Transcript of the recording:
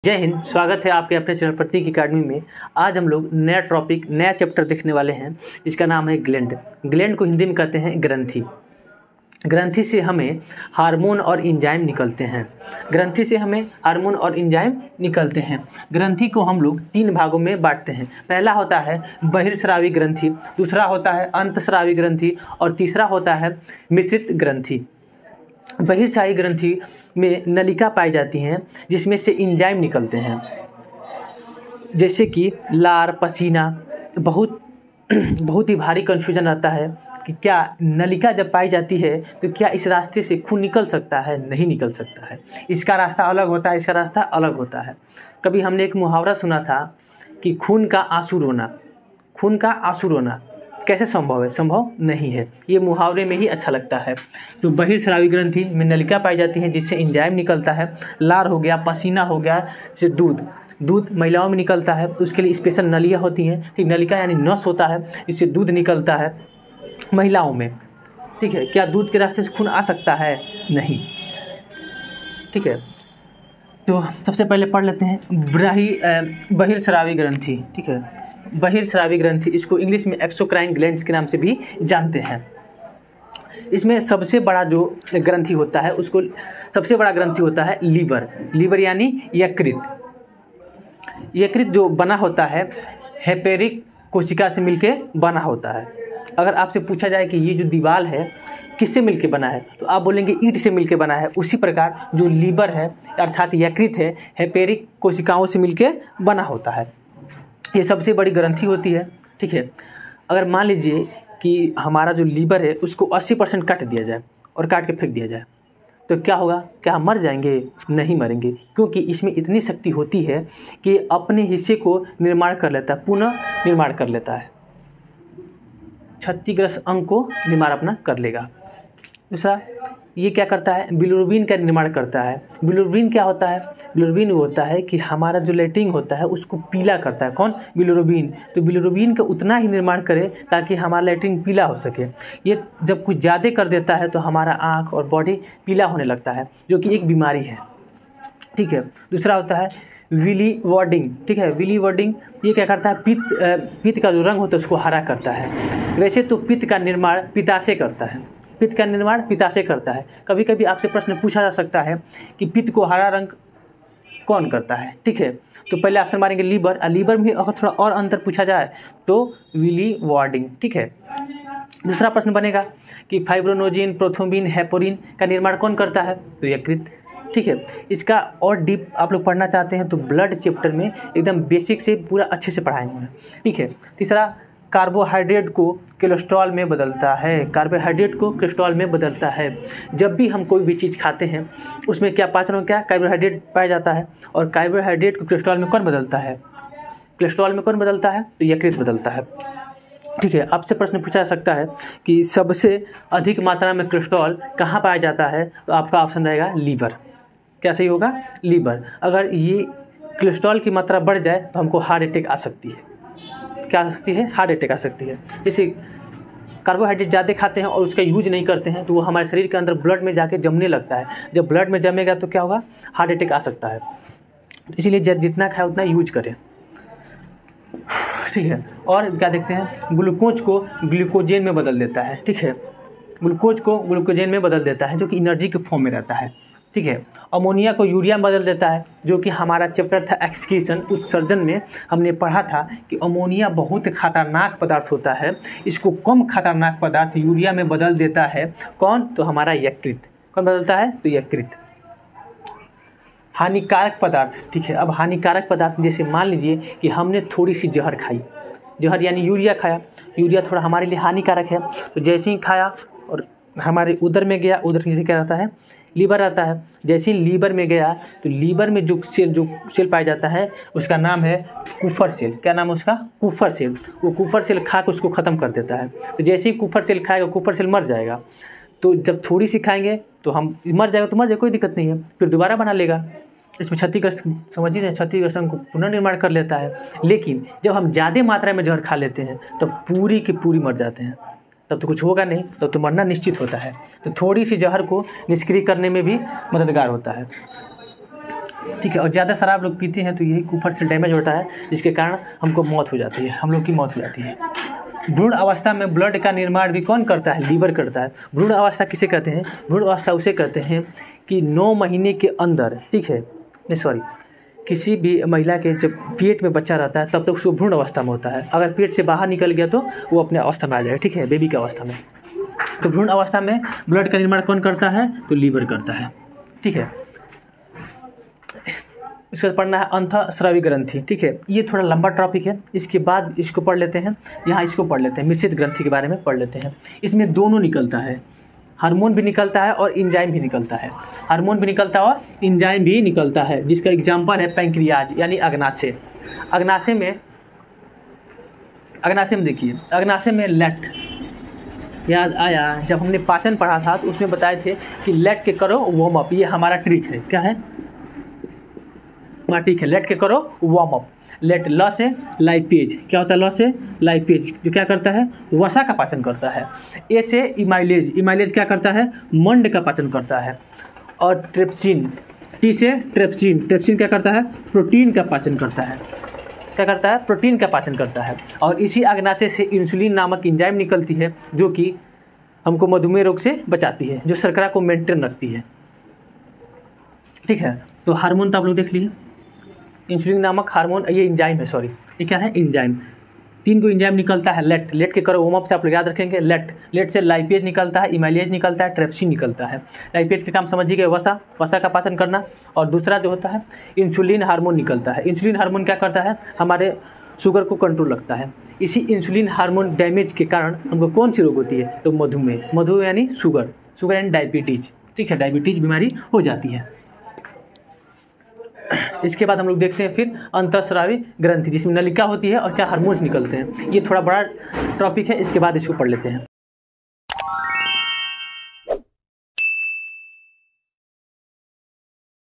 जय हिंद। स्वागत है आपके अपने चैनल प्रतीक अकेडमी में। आज हम लोग नया टॉपिक नया चैप्टर देखने वाले हैं जिसका नाम है ग्लैंड। ग्लैंड को हिंदी में कहते हैं ग्रंथि। ग्रंथि से हमें हार्मोन और एंजाइम निकलते हैं। ग्रंथि से हमें हार्मोन और एंजाइम निकलते हैं। ग्रंथि को हम लोग 3 भागों में बांटते हैं। पहला होता है बहिर्स्रावी ग्रंथि, दूसरा होता है अंतस्रावी ग्रंथि और तीसरा होता है मिश्रित ग्रंथि। बहिर्स्रावी ग्रंथि में नलिका पाई जाती हैं जिसमें से एंजाइम निकलते हैं, जैसे कि लार, पसीना। बहुत ही भारी कन्फ्यूजन रहता है कि क्या नलिका जब पाई जाती है तो क्या इस रास्ते से खून निकल सकता है? नहीं निकल सकता है। इसका रास्ता अलग होता है, इसका रास्ता अलग होता है। कभी हमने एक मुहावरा सुना था कि खून का आंसू रोना। खून का आंसू रोना कैसे संभव है? संभव नहीं है। ये मुहावरे में ही अच्छा लगता है। तो बहिर्स्रावी ग्रंथि में नलिका पाई जाती है जिससे एंजाइम निकलता है। लार हो गया, पसीना हो गया, जैसे दूध महिलाओं में निकलता है तो उसके लिए स्पेशल नलियाँ होती हैं। ठीक, नलिका यानी नस होता है, इससे दूध निकलता है महिलाओं में। ठीक है, क्या दूध के रास्ते से खून आ सकता है? नहीं। ठीक है, तो सबसे पहले पढ़ लेते हैं बहिर्स्रावी ग्रंथि। ठीक है, बहिर्स्रावी ग्रंथि, इसको इंग्लिश में एक्सोक्राइन ग्लैंड्स के नाम से भी जानते हैं। इसमें सबसे बड़ा जो ग्रंथि होता है उसको सबसे बड़ा ग्रंथि होता है लीवर यानी यकृत जो बना होता है हेपेरिक कोशिका से मिलके बना होता है। अगर आपसे पूछा जाए कि ये जो दीवार है किससे मिलके बना है तो आप बोलेंगे ईंट से मिलके बना है। उसी प्रकार जो लीवर है अर्थात यकृत है हेपेरिक कोशिकाओं से मिलके बना होता है। ये सबसे बड़ी ग्रंथि होती है। ठीक है, अगर मान लीजिए कि हमारा जो लीवर है उसको 80% काट दिया जाए और काट के फेंक दिया जाए तो क्या होगा? क्या हम मर जाएंगे? नहीं मरेंगे, क्योंकि इसमें इतनी शक्ति होती है कि अपने हिस्से को निर्माण कर लेता है, पुनः निर्माण कर लेता है, क्षतिग्रस्त अंग को निर्माण अपना कर लेगा। दूसरा, ये क्या करता है? बिलिरुबिन का निर्माण करता है। बिलिरुबिन क्या होता है? बिलिरुबिन होता है कि हमारा जो लैट्रिन होता है उसको पीला करता है। कौन? बिलिरुबिन। तो बिलिरुबिन का उतना ही निर्माण करे ताकि हमारा लैट्रिन पीला हो सके। ये जब कुछ ज़्यादा कर देता है तो हमारा आँख और बॉडी पीला होने लगता है, जो कि एक बीमारी है। ठीक है, दूसरा होता है विली वॉर्डिंग। ठीक है, विली वॉर्डिंग ये क्या करता है? पित्त का जो रंग होता है उसको हरा करता है। वैसे तो पित्त का निर्माण पित्ताशय करता है। पित्त का निर्माण पित्ताशय करता है। कभी कभी आपसे प्रश्न पूछा जा सकता है कि पित्त को हरा रंग कौन करता है? ठीक है, तो पहले ऑप्शन मारेंगे लीवर, और लीवर में अगर थोड़ा और अंतर पूछा जाए तो विली वॉर्डिंग। ठीक है, दूसरा प्रश्न बनेगा कि फाइब्रोनोजिन, प्रोथ्रोम्बिन, हेपोरिन का निर्माण कौन करता है? तो यकृत। ठीक है, इसका और डीप आप लोग पढ़ना चाहते हैं तो ब्लड चैप्टर में एकदम बेसिक से पूरा अच्छे से पढ़ाएंगे हैं। ठीक है, तीसरा, कार्बोहाइड्रेट को कोलेस्ट्रॉल में बदलता है। कार्बोहाइड्रेट को कोलेस्ट्रॉल में बदलता है। जब भी हम कोई भी चीज़ खाते हैं उसमें क्या पाचन में क्या कार्बोहाइड्रेट पाया जाता है, और कार्बोहाइड्रेट को कोलेस्ट्रॉल में कौन बदलता है? कोलेस्ट्रॉल में कौन बदलता है? तो यकृत बदलता है। ठीक है, आपसे प्रश्न पूछा जा सकता है कि सबसे अधिक मात्रा में कोलेस्ट्रॉल कहाँ पाया जाता है? तो आपका ऑप्शन रहेगा लीवर। क्या सही होगा? लीवर। अगर ये कोलेस्ट्रॉल की मात्रा बढ़ जाए तो हमको हार्ट अटैक आ सकती है। क्या आ सकती है? हार्ट अटैक आ सकती है। जैसे कार्बोहाइड्रेट ज़्यादा खाते हैं और उसका यूज नहीं करते हैं तो वो हमारे शरीर के अंदर ब्लड में जाके जमने लगता है। जब ब्लड में जमेगा तो क्या होगा? हार्ट अटैक आ सकता है। इसीलिए जितना खाए उतना यूज करें। ठीक है, और क्या देखते हैं? ग्लूकोज को ग्लूकोजेन में बदल देता है। ठीक है, ग्लूकोज को ग्लूकोजेन में बदल देता है जो कि एनर्जी के फॉर्म में रहता है। ठीक है, अमोनिया को यूरिया में बदल देता है, जो कि हमारा चैप्टर था एक्सक्रीशन, उत्सर्जन में हमने पढ़ा था कि अमोनिया बहुत खतरनाक पदार्थ होता है। इसको कम खतरनाक पदार्थ यूरिया में बदल देता है। कौन? तो हमारा यकृत। कौन बदलता है? तो यकृत। हानिकारक पदार्थ। ठीक है, अब हानिकारक पदार्थ जैसे मान लीजिए कि हमने थोड़ी सी जहर खाई, जहर यानी यूरिया खाया। यूरिया थोड़ा हमारे लिए हानिकारक है, तो जैसे ही खाया और हमारे उदर में गया, उदर से क्या रहता है? लीवर रहता है। जैसे ही लीवर में गया तो लीवर में जो सेल पाया जाता है उसका नाम है कुफर सेल। क्या नाम है उसका? कुफर सेल। वो कुफर सेल खा के उसको ख़त्म कर देता है। तो जैसे ही कुफर सेल खाएगा कुफर सेल मर जाएगा। तो जब थोड़ी सी खाएंगे तो हम मर जाएगा, तो मर जाए, कोई दिक्कत नहीं है, फिर दोबारा बना लेगा। इसमें क्षतिग्रस्त, समझिए, क्षतिग्रस्त अंग को पुनर्निर्माण कर लेता है। लेकिन जब हम ज़्यादा मात्रा में जहर खा लेते हैं तब पूरी की पूरी मर जाते हैं। तब तो कुछ होगा नहीं, तब तो मरना निश्चित होता है। तो थोड़ी सी जहर को निष्क्रिय करने में भी मददगार होता है। ठीक है। और ज़्यादा शराब लोग पीते हैं तो यही कुफर से डैमेज होता है, जिसके कारण हमको मौत हो जाती है, हम लोग की मौत हो जाती है। भ्रूण अवस्था में ब्लड का निर्माण भी कौन करता है? लीवर करता है। भ्रूण अवस्था किसे कहते हैं? भ्रूण अवस्था उसे कहते हैं कि 9 महीने के अंदर, ठीक है, नहीं सॉरी, किसी भी महिला के जब पेट में बच्चा रहता है तब तक उसको भ्रूण अवस्था में होता है। अगर पेट से बाहर निकल गया तो वो अपने अवस्था में आ जाएगा, ठीक है, बेबी की अवस्था में। तो भ्रूण अवस्था में ब्लड का निर्माण कौन करता है? तो लीवर करता है, ठीक है। इसके बाद पढ़ना है अंतःस्रावी ग्रंथि, ठीक है। ये थोड़ा लंबा टॉपिक है, इसके बाद इसको पढ़ लेते हैं। यहाँ इसको पढ़ लेते हैं, मिश्रित ग्रंथि के बारे में पढ़ लेते हैं। इसमें दोनों निकलता है, हार्मोन भी निकलता है और एंजाइम भी निकलता है। हार्मोन भी निकलता है और एंजाइम भी निकलता है, जिसका एग्जाम्पल है पैंक्रियाज यानी अग्नाशय। अग्नाशय में देखिए, अग्नाशय में लेट, याद आया जब हमने पाचन पढ़ा था तो उसमें बताए थे कि लेट के करो वार्म अप, ये हमारा ट्रिक है। क्या है? ठीक है, लेट के करो वार्म अप। लेट ल से लाइपेज, क्या होता है? ल से लाइपेज जो क्या करता है? वसा का पाचन करता है। ए से इमाइलेज, इमाइलेज क्या करता है? मंड का पाचन करता है। और ट्रिप्सिन, टी से ट्रिप्सिन, ट्रिप्सिन क्या करता है? प्रोटीन का पाचन करता है। क्या करता है? प्रोटीन का पाचन करता है। और इसी अग्नाशय से इंसुलिन नामक एंजाइम निकलती है जो कि हमको मधुमेह रोग से बचाती है, जो शर्करा को मेंटेन रखती है, ठीक है। तो हार्मोन तो आप लोग देख लिए, इंसुलिन नामक हार्मोन, ये एंजाइम है, सॉरी ये क्या है? एंजाइम। 3 को एंजाइम निकलता है। लेट, लेट के करो वार्म अप से आप लोग याद रखेंगे। लेट से लाइपेज निकलता है, इमाइलेज निकलता है, ट्रिप्सिन निकलता है। लाइपेज का काम समझिए वसा, वसा का पाचन करना। और दूसरा जो होता है इंसुलिन हार्मोन निकलता है। इंसुलिन हार्मोन क्या करता है? हमारे शुगर को कंट्रोल रखता है। इसी इंसुलिन हार्मोन डैमेज के कारण हमको कौन सी रोग होती है? तो मधुमेह, मधुमेह यानी शुगर, शुगर यानी डायबिटीज, ठीक है, डायबिटीज बीमारी हो जाती है। इसके बाद हम लोग देखते हैं फिर अंतःस्रावी ग्रंथि, जिसमें नलिका होती है और क्या हार्मोन्स निकलते हैं। ये थोड़ा बड़ा टॉपिक है, इसके बाद इसको पढ़ लेते हैं।